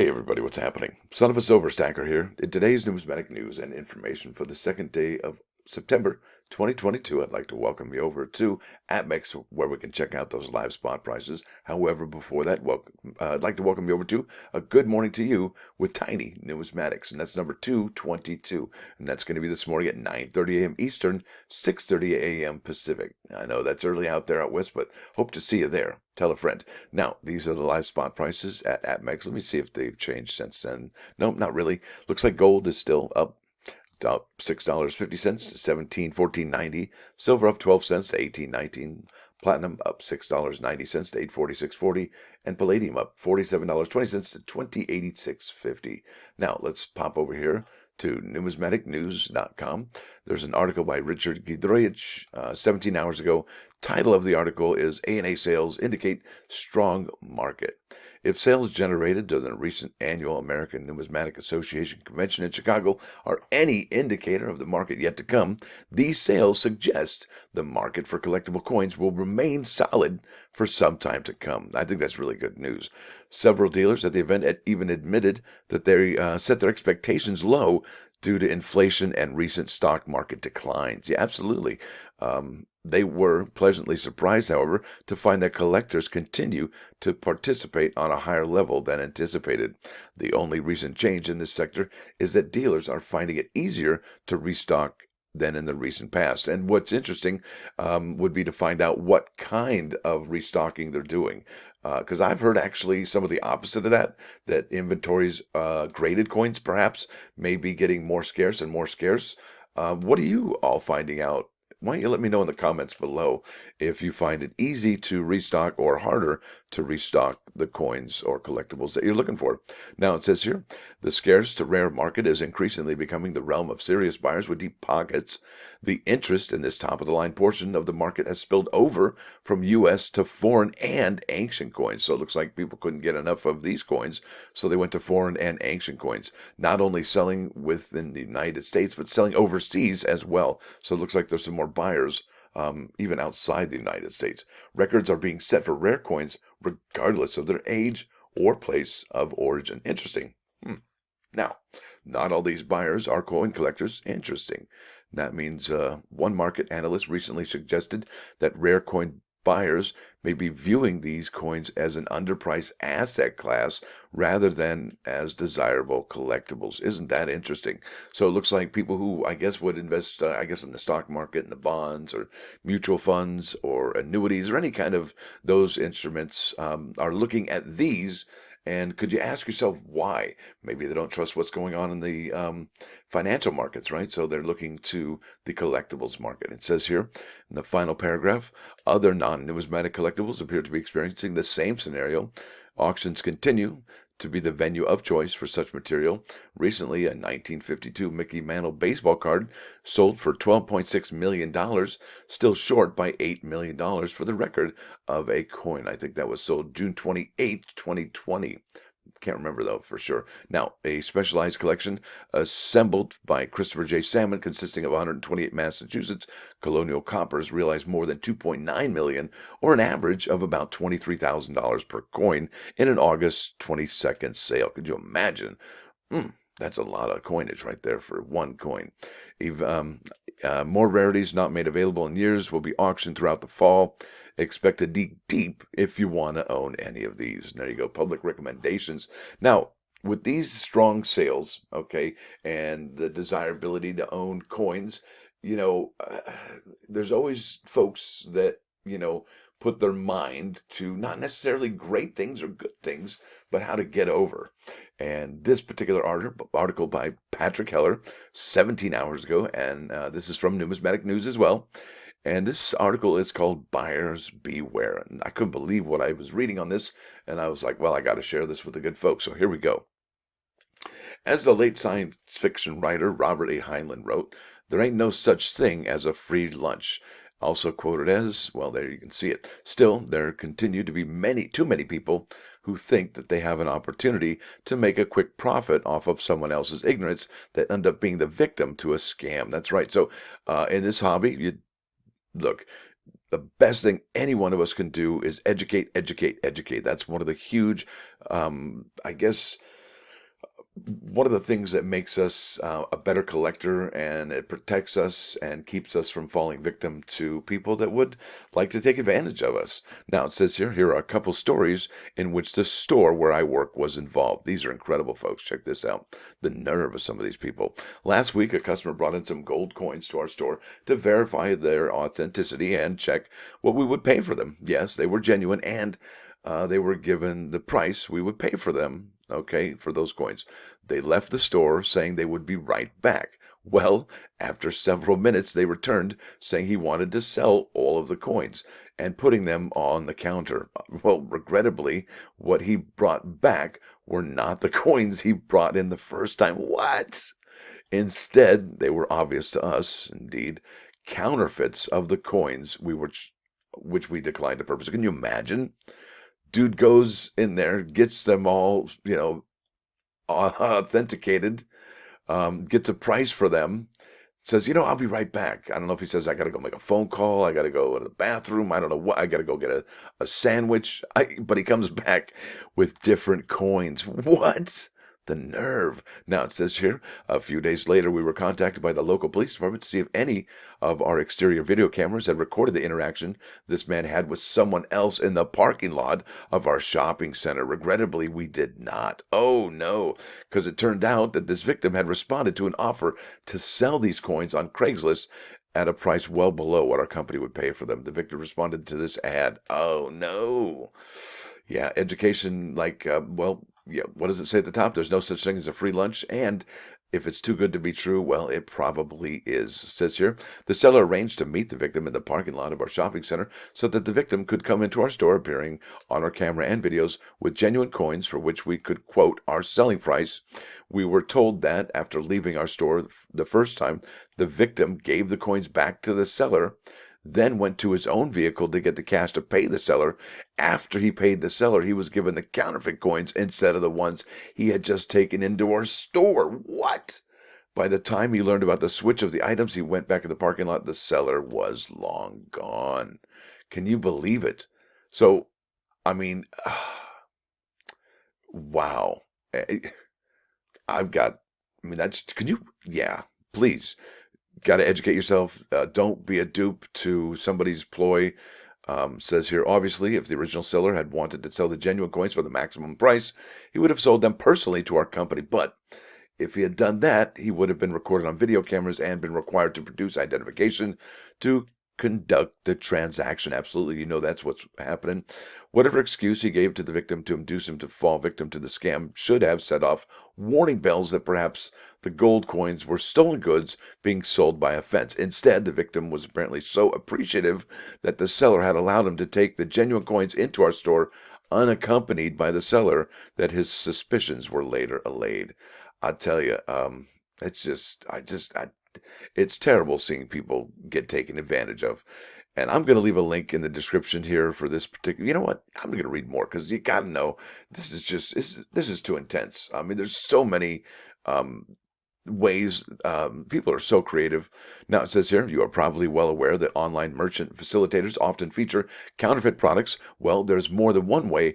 Hey everybody, what's happening? Son of a Silverstacker here. In today's numismatic news and information for the second day of September 2022, I'd like to welcome you over to AppMex, where we can check out those live spot prices. However, before that, I'd like to welcome you over to a good morning to you with Tiny Numismatics, and that's number 222, and that's going to be this morning at 9:30 a.m. Eastern, 6:30 a.m. Pacific. I know that's early out there out west, but hope to see you there. Tell a friend. Now, these are the live spot prices at AppMex. Let me see if they've changed since then. Nope, not really. Looks like gold is still up $6.50 to 17.14.90. Silver up 12 cents to 18.19. Platinum up $6.90 to 846.40. And palladium up $47.20 to 2086.50. Now, let's pop over here to numismaticnews.com. There's an article by Richard Gidroich 17 hours ago. Title of the article is A&A Sales Indicate Strong Market. If sales generated during the recent annual American Numismatic Association convention in Chicago are any indicator of the market yet to come, these sales suggest the market for collectible coins will remain solid for some time to come. I think that's really good news. Several dealers at the event even admitted that they set their expectations low due to inflation and recent stock market declines. Yeah, absolutely. They were pleasantly surprised, however, to find that collectors continue to participate on a higher level than anticipated. The only recent change in this sector is that dealers are finding it easier to restock than in the recent past. And what's interesting would be to find out what kind of restocking they're doing. Because I've heard actually some of the opposite of that, that inventories, graded coins perhaps, may be getting more scarce and more scarce. What are you all finding out? Why don't you let me know in the comments below if you find it easy to restock or harder to restock the coins or collectibles that you're looking for. Now it says here, the scarce to rare market is increasingly becoming the realm of serious buyers with deep pockets. The interest in this top-of-the-line portion of the market has spilled over from U.S. to foreign and ancient coins. So it looks like people couldn't get enough of these coins, so they went to foreign and ancient coins. Not only selling within the United States, but selling overseas as well. So it looks like there's some more buyers even outside the United States. Records are being set for rare coins regardless of their age or place of origin. Interesting. Now, not all these buyers are coin collectors. Interesting. That means one market analyst recently suggested that rare coin buyers may be viewing these coins as an underpriced asset class rather than as desirable collectibles. Isn't that interesting? So it looks like people who, I guess, would invest, in the stock market, in the bonds or mutual funds or annuities or any kind of those instruments are looking at these. And could you ask yourself why? Maybe they don't trust what's going on in the financial markets, right? So they're looking to the collectibles market. It says here in the final paragraph, other non-numismatic collectibles appear to be experiencing the same scenario. Auctions continue to be the venue of choice for such material. Recently, a 1952 Mickey Mantle baseball card sold for $12.6 million, still short by $8 million for the record of a coin. I think that was sold June 28th, 2020. Can't remember though for sure. Now, a specialized collection assembled by Christopher J. Salmon, consisting of 128 Massachusetts colonial coppers, realized more than 2.9 million, or an average of about $23,000 per coin, in an August 22nd sale. Could you imagine? That's a lot of coinage right there for one coin. More rarities not made available in years will be auctioned throughout the fall. Expect to dig deep if you want to own any of these. There you go, public recommendations. Now, with these strong sales, okay, and the desirability to own coins, there's always folks that, put their mind to not necessarily great things or good things, but how to get over. And this particular article by Patrick Heller, 17 hours ago, and this is from Numismatic News as well. And this article is called Buyers Beware. And I couldn't believe what I was reading on this, and I was like, well, I got to share this with the good folks. So here we go. As the late science fiction writer Robert A. Heinlein wrote, there ain't no such thing as a free lunch. Also quoted as, well, there you can see it. Still, there continue to be too many people who think that they have an opportunity to make a quick profit off of someone else's ignorance that end up being the victim to a scam. That's right. So in this hobby, look, the best thing any one of us can do is educate, educate, educate. That's one of the huge, I guess, one of the things that makes us a better collector, and it protects us and keeps us from falling victim to people that would like to take advantage of us. Now it says here are a couple stories in which the store where I work was involved. These are incredible, folks. Check this out. The nerve of some of these people. Last week, a customer brought in some gold coins to our store to verify their authenticity and check what we would pay for them. Yes, they were genuine, and they were given the price we would pay for them, okay, for those coins. They left the store saying they would be right back. Well, after several minutes, they returned saying he wanted to sell all of the coins and putting them on the counter. Well, regrettably, what he brought back were not the coins he brought in the first time. What? Instead, they were obvious to us, indeed, counterfeits of the coins which we declined to purchase. Can you imagine? Dude goes in there, gets them all, authenticated, gets a price for them, says, I'll be right back. I don't know if he says, I got to go make a phone call. I got to go to the bathroom. I don't know what. I got to go get a sandwich. But he comes back with different coins. What? The nerve. Now it says here, a few days later, we were contacted by the local police department to see if any of our exterior video cameras had recorded the interaction this man had with someone else in the parking lot of our shopping center. Regrettably, we did not. Oh no, because it turned out that this victim had responded to an offer to sell these coins on Craigslist at a price well below what our company would pay for them. The victim responded to this ad. Oh no. Yeah, education, yeah, what does it say at the top? There's no such thing as a free lunch. And if it's too good to be true, well, it probably is. It says here, the seller arranged to meet the victim in the parking lot of our shopping center so that the victim could come into our store appearing on our camera and videos with genuine coins for which we could quote our selling price. We were told that after leaving our store the first time, the victim gave the coins back to the seller, then went to his own vehicle to get the cash to pay the seller. After he paid the seller, he was given the counterfeit coins instead of the ones he had just taken into our store. What? By the time he learned about the switch of the items, he went back to the parking lot. The seller was long gone. Can you believe it? So, I mean, wow. I've got, yeah, please. Got to educate yourself. Don't be a dupe to somebody's ploy. Says here, obviously, if the original seller had wanted to sell the genuine coins for the maximum price, he would have sold them personally to our company. But if he had done that, he would have been recorded on video cameras and been required to produce identification to conduct the transaction. Absolutely, that's what's happening. Whatever excuse he gave to the victim to induce him to fall victim to the scam should have set off warning bells that perhaps the gold coins were stolen goods being sold by a fence. Instead, the victim was apparently so appreciative that the seller had allowed him to take the genuine coins into our store unaccompanied by the seller that his suspicions were later allayed. I tell you, it's terrible seeing people get taken advantage of. And I'm going to leave a link in the description here for this particular. You know what? I'm going to read more because you got to know this is too intense. I mean, there's so many ways. People are so creative. Now it says here, you are probably well aware that online merchant facilitators often feature counterfeit products. Well, there's more than one way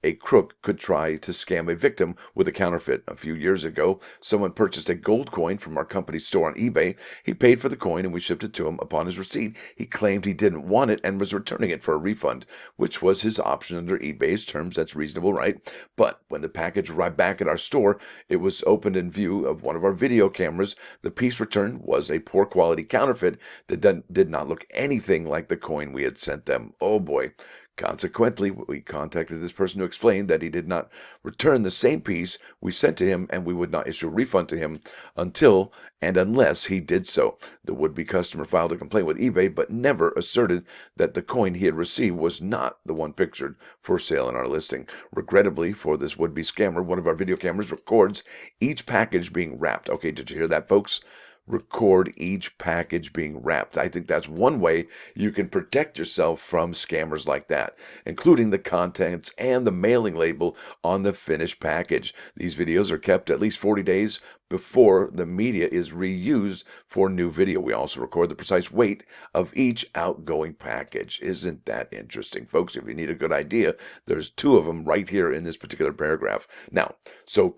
a crook could try to scam a victim with a counterfeit. A few years ago, someone purchased a gold coin from our company's store on eBay. He paid for the coin and we shipped it to him. Upon his receipt, he claimed he didn't want it and was returning it for a refund, which was his option under eBay's terms. That's reasonable, right? But when the package arrived back at our store, it was opened in view of one of our video cameras. The piece returned was a poor quality counterfeit that did not look anything like the coin we had sent them. Oh boy. Consequently, we contacted this person to explain that he did not return the same piece we sent to him and we would not issue a refund to him until and unless he did so. The would-be customer filed a complaint with eBay but never asserted that the coin he had received was not the one pictured for sale in our listing. Regrettably for this would-be scammer, one of our video cameras records each package being wrapped. Okay, did you hear that, folks? Record each package being wrapped. I think that's one way you can protect yourself from scammers like that, including the contents and the mailing label on the finished package. These videos are kept at least 40 days before the media is reused for new video. We also record the precise weight of each outgoing package. Isn't that interesting, folks? If you need a good idea, there's two of them right here in this particular paragraph. Now, so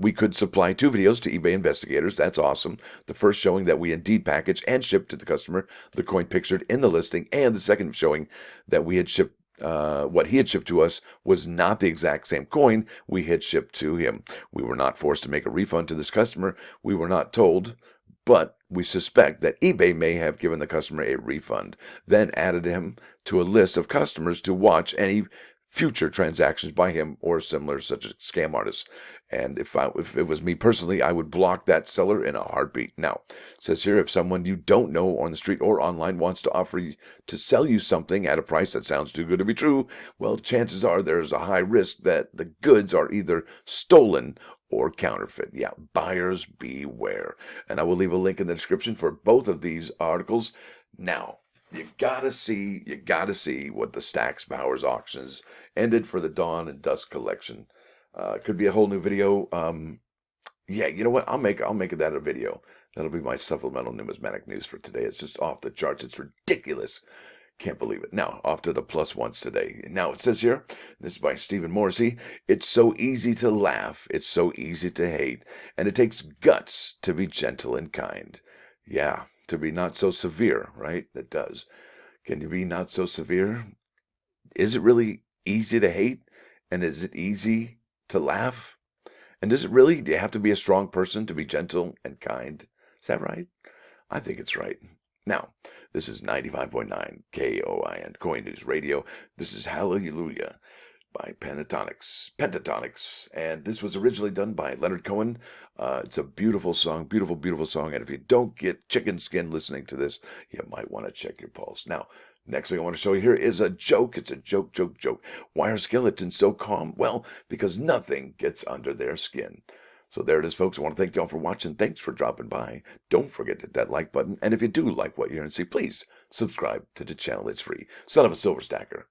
we could supply two videos to eBay investigators. That's awesome. The first showing that we indeed packaged and shipped to the customer the coin pictured in the listing, and the second showing that we had shipped what he had shipped to us was not the exact same coin we had shipped to him. We were not forced to make a refund to this customer. We were not told, but we suspect that eBay may have given the customer a refund, then added him to a list of customers to watch any future transactions by him or similar, such as scam artists. And if it was me personally, I would block that seller in a heartbeat. Now, it says here, if someone you don't know on the street or online wants to offer you to sell you something at a price that sounds too good to be true, well, chances are there's a high risk that the goods are either stolen or counterfeit. Yeah, buyers beware. And I will leave a link in the description for both of these articles. Now, you gotta see what the Stacks Bowers auctions ended for the Dawn and Dusk collection. Could be a whole new video. Yeah, you know what? I'll make that a video. That'll be my supplemental numismatic news for today. It's just off the charts. It's ridiculous. Can't believe it. Now, off to the plus ones today. Now, it says here, this is by Stephen Morrissey, it's so easy to laugh, it's so easy to hate, and it takes guts to be gentle and kind. Yeah, to be not so severe, right? It does. Can you be not so severe? Is it really easy to hate? And is it easy to laugh? And do you have to be a strong person to be gentle and kind? Is that right? I think it's right. Now, this is 95.9 KOIN, Coin News Radio. This is Hallelujah by Pentatonix. And this was originally done by Leonard Cohen. It's a beautiful song, beautiful song. And if you don't get chicken skin listening to this, you might want to check your pulse. Now, next thing I want to show you here is a joke. It's a joke. Why are skeletons so calm? Well, because nothing gets under their skin. So there it is, folks. I want to thank you all for watching. Thanks for dropping by. Don't forget to hit that like button. And if you do like what you're going to see, please subscribe to the channel. It's free. Son of a silver stacker.